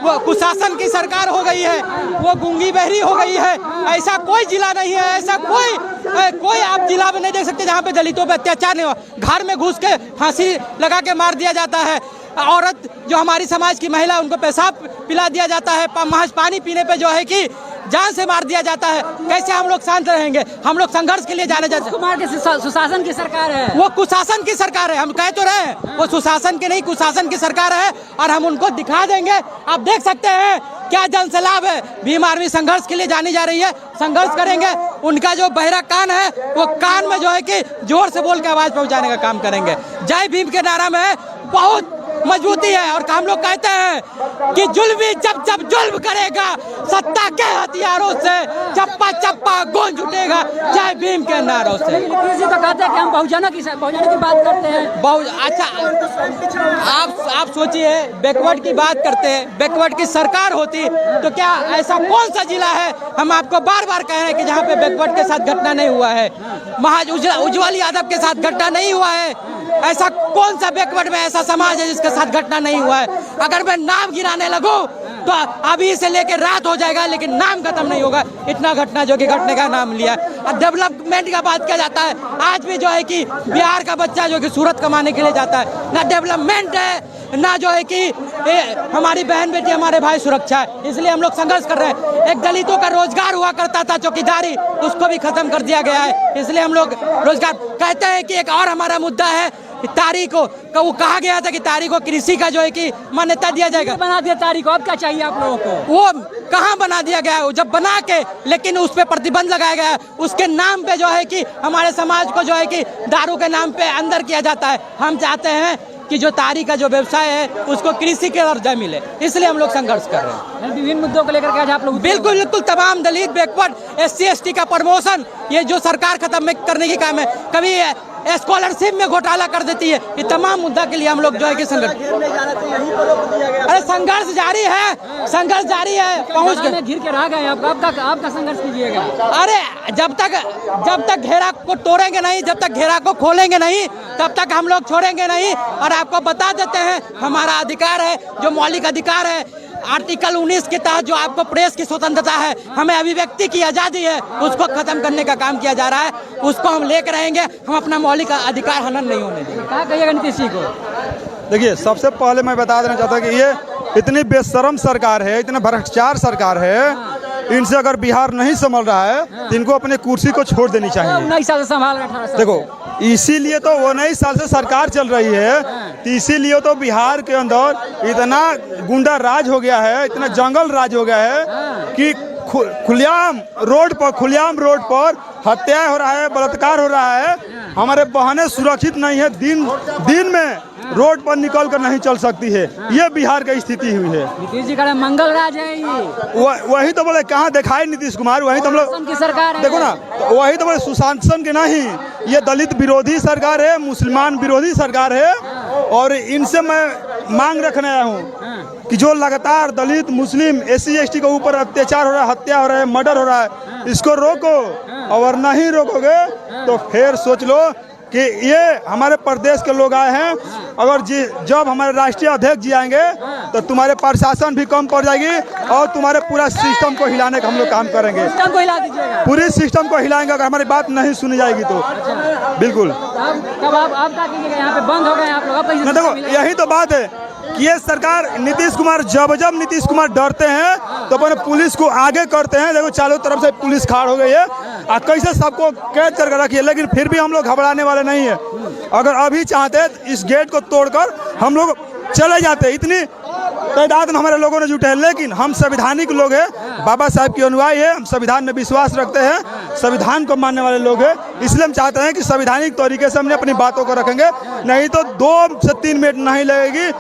वो कुशासन की सरकार हो गई है, वो गूंगी बहरी हो गई है। ऐसा कोई जिला नहीं है, ऐसा कोई आप जिला में नहीं देख सकते जहाँ पे दलितों पे अत्याचार नहीं हो। घर में घुस के फांसी लगा के मार दिया जाता है। औरत जो हमारी समाज की महिला, उनको पेशाब पिला दिया जाता है, महज पानी पीने पे जो है कि जान से मार दिया जाता है। कैसे हम लोग शांत रहेंगे? हम लोग संघर्ष के लिए जाने जाते हैं। कुमार के सुशासन की सरकार है, वो कुशासन की सरकार है। हम कह तो रहे हैं वो सुशासन की नहीं, कुशासन की सरकार है और हम उनको दिखा देंगे। आप देख सकते हैं क्या जनसैलाब है। भीम आर्मी संघर्ष के लिए जानी जा रही है, संघर्ष करेंगे। उनका जो बहरा कान है वो कान में जो है कि जोर से बोल के आवाज पहुंचाने का काम करेंगे। जय भीम के नारा में बहुत मजबूती है और हम लोग कहते हैं कि जुल्मी जब जब जुल्म करेगा, सत्ता के हथियारों से चप्पा चप्पा गूंज उठेगा जय भीम के नारों से। नीतीश जी तो कहते हैं कि हम बहुजनों की बात करते हैं। बहुत अच्छा, आप सोचिए, बैकवर्ड की बात करते हैं। बैकवर्ड की सरकार होती तो क्या ऐसा कौन सा जिला है, हम आपको बार बार कह रहे हैं कि जहाँ पे बैकवर्ड के साथ घटना नहीं हुआ है। महाज उज्जवल यादव के साथ घटना नहीं हुआ है। ऐसा कौन सा बैकवर्ड में ऐसा समाज है जिसके साथ घटना नहीं हुआ है? अगर मैं नाम गिराने लगूं तो अभी से लेकर रात हो जाएगा, लेकिन नाम खत्म नहीं होगा। इतना घटना जो कि घटने का नाम लिया। अब डेवलपमेंट का बात किया जाता है, आज भी जो है कि बिहार का बच्चा जो कि सूरत कमाने के लिए जाता है, ना डेवलपमेंट है ना जो है कि हमारी बहन बेटी हमारे भाई सुरक्षा है। इसलिए हम लोग संघर्ष कर रहे हैं। एक दलितों का रोजगार हुआ करता था चौकीदारी, उसको भी खत्म कर दिया गया है। इसलिए हम लोग रोजगार कहते हैं कि एक और हमारा मुद्दा है तारीख को वो कहा गया था कि तारीख को कृषि का जो है कि मान्यता दिया जाएगा। बना दिया तारीख को, अब क्या चाहिए आप लोगों को? वो कहाँ बना दिया गया है? जब बना के लेकिन उस पे प्रतिबंध लगाया गया है। उसके नाम पे जो है कि हमारे समाज को जो है कि दारू के नाम पे अंदर किया जाता है। हम चाहते हैं कि जो तारीख का जो व्यवसाय है उसको कृषि के दर्जा मिले, इसलिए हम लोग संघर्ष कर रहे हैं। विभिन्न मुद्दों को लेकर के आज आप लोग बिल्कुल तमाम दलित, बैकवर्ड, SC ST का प्रमोशन, ये जो सरकार खत्म करने की काम है। कभी स्कॉलरशिप में घोटाला कर देती है। ये तमाम मुद्दा के लिए हम लोग जो है कि संघर्ष, अरे संघर्ष जारी है, संघर्ष जारी है। पहुंच गए, घिर के रह गए। आपका संघर्ष कीजिएगा। अरे जब तक घेरा को तोड़ेंगे नहीं, जब तक घेरा को खोलेंगे नहीं, तब तक हम लोग छोड़ेंगे नहीं। और आपको बता देते हैं हमारा अधिकार है, जो मौलिक अधिकार है आर्टिकल 19 के तहत, जो आपको प्रेस की स्वतंत्रता है, हमें अभिव्यक्ति की आजादी है, उसको खत्म करने का काम किया जा रहा है। उसको हम लेकर रहेंगे। हम अपना मौलिक अधिकार हनन नहीं होने देंगे। क्या कहिएगा नीतीश जी को? देखिए, सबसे पहले मैं बता देना चाहता हूँ कि ये इतनी बेशरम सरकार है, इतना भ्रष्टाचार सरकार है। इनसे अगर बिहार नहीं संभल रहा है तो इनको अपने कुर्सी को छोड़ देनी चाहिए। 19 साल से संभाल रहे, 18 साल। देखो, इसीलिए तो 19 साल से सरकार चल रही है, तो इसीलिए तो बिहार के अंदर इतना गुंडा राज हो गया है, इतना जंगल राज हो गया है कि खुलेआम रोड पर हत्या हो रहा है, बलात्कार हो रहा है। हमारे बहनें सुरक्षित नहीं है, दिन में रोड पर निकल कर नहीं चल सकती है। ये बिहार की स्थिति हुई है। नीतीश जी का मंगल राज है ये। वही तो बोले, कहाँ दिखाए नीतीश कुमार? वही तो हम लोग की सरकार है। देखो ना, तो वही तो बोले सुशासन के नहीं, ये दलित विरोधी सरकार है, मुसलमान विरोधी सरकार है। और इनसे मैं मांग रखने आया हूँ कि जो लगातार दलित, मुस्लिम, SC ST के ऊपर अत्याचार हो रहा है, हत्या हो रहा है, मर्डर हो रहा है, इसको रोको। और नहीं रोकोगे तो फिर सोच लो कि ये हमारे प्रदेश के लोग आए हैं। अगर जब हमारे राष्ट्रीय अध्यक्ष जी आएंगे तो तुम्हारे प्रशासन भी कम पड़ जाएगी और तुम्हारे पूरा सिस्टम को हिलाने का हम लोग काम करेंगे। सिस्टम को हिला दीजिएगा। पूरी सिस्टम को हिलाएंगे अगर हमारी बात नहीं सुनी जाएगी तो। बिल्कुल। कब आप क्या कीजिएगा? यहाँ पे बंद हो गए आप लोग। देखो, यही तो बात है कि ये सरकार, नीतीश कुमार, जब नीतीश कुमार डरते हैं तो अपने पुलिस को आगे करते हैं। देखो, चारों तरफ से पुलिस खाड़ हो गई है और कैसे सबको कैद करके रखी है, लेकिन फिर भी हम लोग घबराने वाले नहीं है। अगर अभी चाहते इस गेट को तोड़कर हम लोग चले जाते। इतनी तादाद में हमारे लोगों ने जुटे हैं, लेकिन हम संवैधानिक लोग हैं, बाबा साहब की अनुयायी है, हम संविधान में विश्वास रखते हैं, संविधान को मानने वाले लोग हैं। इसलिए हम चाहते हैं कि संवैधानिक तरीके से हमने अपनी बातों को रखेंगे। नहीं तो 2 से 3 मिनट नहीं लगेगी,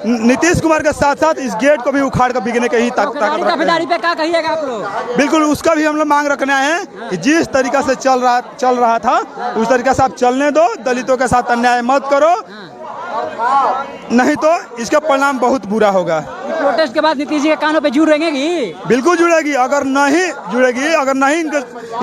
नीतीश कुमार के साथ साथ इस गेट को भी उखाड़ कर बिकने के ही ताकत पे क्या कहिएगा आप लोग? बिल्कुल, उसका भी हम लोग मांग रखने आए हैं कि जिस तरीका से चल रहा था उस तरीका से आप चलने दो। दलितों के साथ अन्याय मत करो, नहीं तो इसका परिणाम बहुत बुरा होगा। प्रोटेस्ट के बाद नीतीश जी के कानों पे जुड़ेंगी? बिल्कुल जुड़ेगी। अगर नहीं जुड़ेगी, अगर नहीं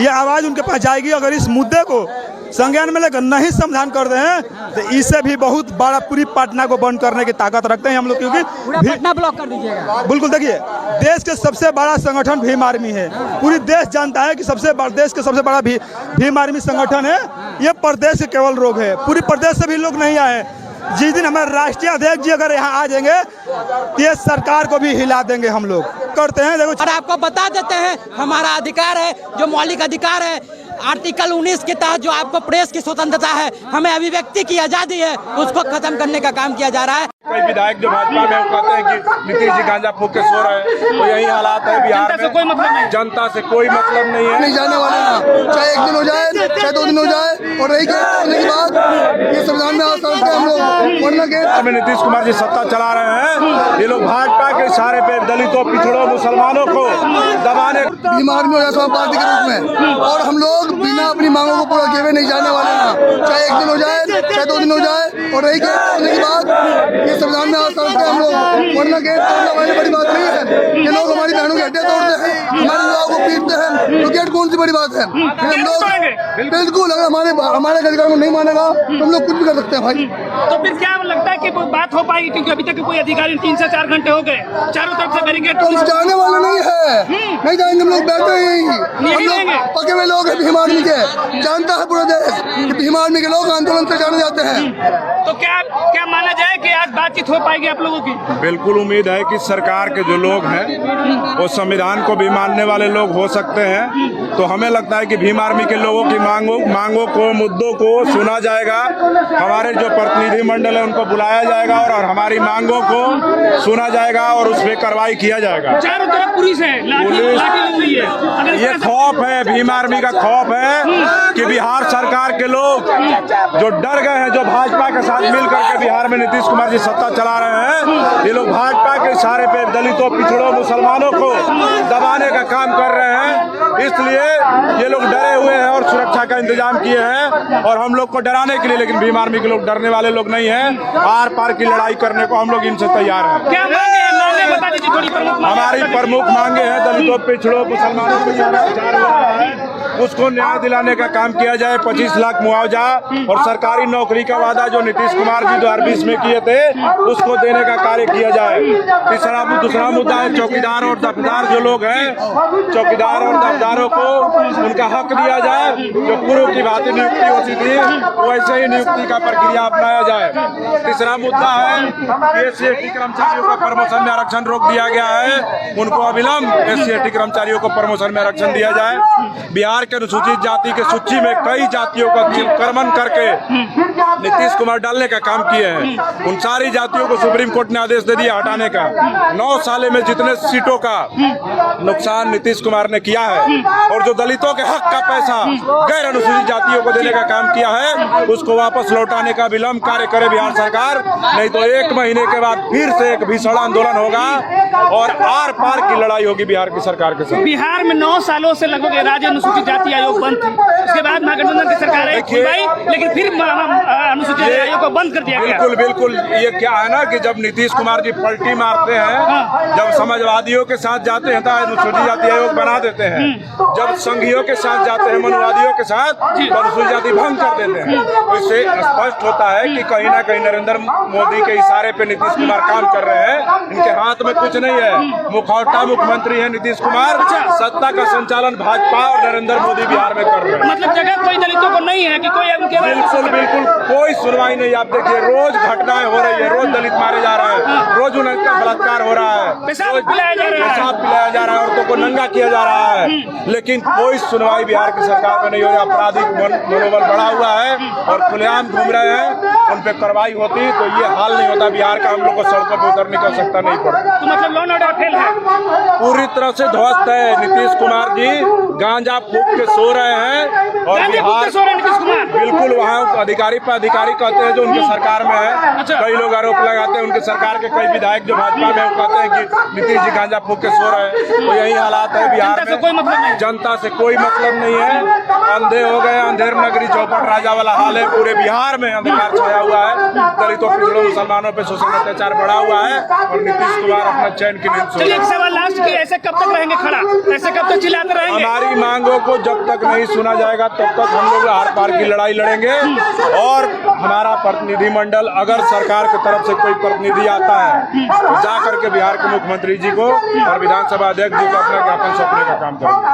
ये आवाज उनके पास जाएगी, अगर इस मुद्दे को संज्ञान में लेकर नहीं समाधान करते हैं तो इससे भी बहुत बड़ा पूरी पटना को बंद करने की ताकत रखते हैं हम लोग, पूरा क्योंकि पटना ब्लॉक कर दीजिएगा। बिल्कुल देखिए, देश के सबसे बड़ा संगठन भीम आर्मी है। पूरी देश जानता है कि देश के सबसे बड़ा भीम आर्मी संगठन है। ये प्रदेश के केवल लोग है, पूरी प्रदेश से भी लोग नहीं आए। जिस दिन हमारे राष्ट्रीय अध्यक्ष जी अगर यहाँ आ जाएंगे तो ये सरकार को भी हिला देंगे हम लोग करते हैं। देखो, और आपको बता देते हैं हमारा अधिकार है, जो मौलिक अधिकार है आर्टिकल 19 के तहत, जो आपको प्रेस की स्वतंत्रता है, हमें अभिव्यक्ति की आजादी है, उसको खत्म करने का काम किया जा रहा है। कई विधायक जो भाजपा में वो कहते हैं कि नीतीश जी गांजा फूक के सो रहे हैं, तो यही हालात है बिहार में। कोई मतलब नहीं, जनता से कोई मतलब नहीं है। नहीं जाने वाले ना, चाहे एक दिन हो जाए चाहे 2 दिन हो जाए, और रही करने के बाद ये संविधान में आ सकते हैं हम लोग, वरना के में नीतीश कुमार जी सत्ता चला रहे हैं। ये लोग भाजपा के इशारे पे दलितों, पिछड़ों, मुसलमानों को दबाने भीम आर्मी और समाज पार्टी के रूप में, और हम लोग बिना अपनी मांगों को पूरा किए हुए नहीं जाने वाले ना, चाहे एक दिन हो जाए चाहे 2 दिन हो जाए, और रही करने के बाद ये संविधान में आ सकते हैं हम लोग, वरना गेट तोड़ना हमारी बड़ी बात नहीं है। ये लोग हमारी बहनों की हड्डियां तोड़ते हैं, हमारे लोगों को पीटते हैं, तो गेट कौन सी बड़ी बात है। हम लोग बिल्कुल, अगर हमारे अधिकार को नहीं मानेगा तो हम लोग कुछ भी कर सकते हैं भाई। तो फिर क्या लगता है कि बात हो पाएगी? क्योंकि अभी तक कोई अधिकारी 3 से 4 घंटे हो गए, चारों तरफ से बैरिकेड। तो जाने वाला नहीं है, नहीं जाएंगे हम लोग, बैठे ही हम लोग पके हुए लोग हैं भीम आर्मी के, जानता है पूरा देश कि भीम आर्मी के लोग आंदोलन से जाने जाते हैं। तो क्या माना जाए कि आज बातचीत हो पाएगी आप लोगों की? बिल्कुल उम्मीद है कि सरकार के जो लोग हैं वो संविधान को भी मानने वाले लोग हो सकते हैं। तो हमें लगता है कि भीम आर्मी के लोगों की मांगों को, मुद्दों को सुना जाएगा। हमारे जो प्रतिनिधि मंडल है उनको बुलाया जाएगा और हमारी मांगों को सुना जाएगा और उस पर कार्रवाई किया जाएगा। चारों तरफ पुलिस है, लाठी लग रही है। अगर ये खौफ है, भीम आर्मी का खौफ है कि बिहार सरकार के लोग जो डर गए हैं, जो भाजपा के साथ मिल करके बिहार में नीतीश कुमार जी सत्ता चला रहे हैं, ये लोग भाजपा के इशारे पे दलितों, पिछड़ों, मुसलमानों को दबाने का काम कर रहे हैं। इसलिए ये लोग डरे हुए हैं और सुरक्षा का इंतजाम किए हैं और हम लोग को डराने के लिए। लेकिन भीम आर्मी के लोग डरने वाले लोग नहीं हैं, आर पार की लड़ाई करने को हम लोग इनसे तैयार हैं। क्या मांगे हैं? मांगे बता दीजिए थोड़ी प्रमुख। हमारी प्रमुख मांगे हैं दलितों, पिछड़ों, मुसलमानों को जो अत्याचार हो रहा है उसको न्याय दिलाने का काम किया जाए। 25 लाख मुआवजा और सरकारी नौकरी का वादा जो नीतीश कुमार जी 2020 में किए थे उसको देने का कार्य किया जाए। दूसरा मुद्दा है चौकीदार और दफ्तार जो लोग हैं, चौकीदार और दफ्तारों को उनका हक दिया जाए। जो पूर्व की भांति नियुक्ति होती थी वैसे ही नियुक्ति का प्रक्रिया अपनाया जाए। तीसरा मुद्दा है SC/ST कर्मचारियों का प्रमोशन में आरक्षण रोक दिया गया है, उनको अविलंब SC/ST कर्मचारियों को प्रमोशन में आरक्षण दिया जाए। बिहार के अनुसूचित जाति के सूची में कई जातियों का कर्मन करके नीतीश कुमार डालने का काम किए हैं। उन सारी जातियों को सुप्रीम कोर्ट ने आदेश दे दिया हटाने का। 9 साल में जितने सीटों का नुकसान नीतीश कुमार ने किया है और जो दलितों के हक का पैसा गैर अनुसूचित जातियों को देने का काम किया है उसको वापस लौटाने का विलंब कार्य करे बिहार सरकार, नहीं तो 1 महीने के बाद फिर से एक भीषण आंदोलन होगा और आर पार की लड़ाई होगी बिहार की सरकार के साथ। बिहार में 9 सालों से लगभग राज्य अनुसूचित जाति आयोग बंद थी, उसके बाद महागठबंधन की सरकार आई, लेकिन फिर अनुसूचित जाति आयोग को बंद कर दिया गया। बिल्कुल ये क्या है ना कि जब नीतीश कुमार जी पलटी मारते हैं, जब समाजवादियों के साथ जाते हैं तो अनुसूचित जाति आयोग बना देते हैं, जब संघियों के साथ जाते हैं, मनुवादियों के साथ तो अनुसूचित जाति भंग कर देते हैं। तो इससे स्पष्ट होता है कि कहीं ना कहीं नरेंद्र मोदी के इशारे पे नीतीश कुमार काम कर रहे हैं। इनके हाथ में कुछ नहीं है, मुखौटा मुख्यमंत्री है नीतीश कुमार, सत्ता का संचालन भाजपा और नरेंद्र मोदी बिहार में कर रहे हैं। मतलब जगह कोई दलितों को नहीं है कि कोई उनके बिल्कुल कोई सुनवाई नहीं। आप देखिए रोज घटनाएं हो रही है, रोज दलित मारे जा रहे हैं, रोज उनका बलात्कार हो रहा है, पेशाब पिलाया जा रहा है, औरतों को नंगा किया जा रहा है, लेकिन कोई सुनवाई बिहार की सरकार में नहीं हो रही। आपराधिक मनोबल बढ़ा हुआ है और खुलेआम घूम रहे हैं, उन पे कार्रवाई होती तो ये हाल नहीं होता बिहार का, हम लोग को सड़कों पर उतरने की आवश्यकता नहीं पड़ती। तो मतलब लॉ एंड ऑर्डर फेल है, पूरी तरह से ध्वस्त है। नीतीश कुमार जी गांजा फूक के सो रहे हैं और बिहार बिल्कुल वहाँ अधिकारी पर अधिकारी कहते हैं जो उनके सरकार में है। कई लोग आरोप लगाते हैं उनके सरकार के कई विधायक जो भाजपा में वो कहते हैं कि नीतीश जी गांजा फूक के सो रहे हैं। तो यही हालात है बिहार में, जनता से कोई मतलब नहीं है। अंधे हो गए, अंधेर नगरी चौपट राजा वाला हाल है। पूरे बिहार में अंधकार छाया हुआ है, दलितों, पिछड़ों, मुसलमानों पे शोषण अत्याचार बढ़ा हुआ है और नीतीश कुमार अपना चैन की नींद सो चलिए एक जाए। सवाल लास्ट की, ऐसे कब तक रहेंगे खड़ा, ऐसे कब तक चिल्लाते रहेंगे? हमारी मांगों को जब तक नहीं सुना जाएगा तब तक हम लोग आर पार की लड़ाई लड़ेंगे। और हमारा प्रतिनिधिमंडल, अगर सरकार की तरफ से कोई प्रतिनिधि आता है तो जा करके बिहार के मुख्यमंत्री जी को और विधानसभा अध्यक्ष जी को अपना ज्ञापन सौंपने का काम करेंगे।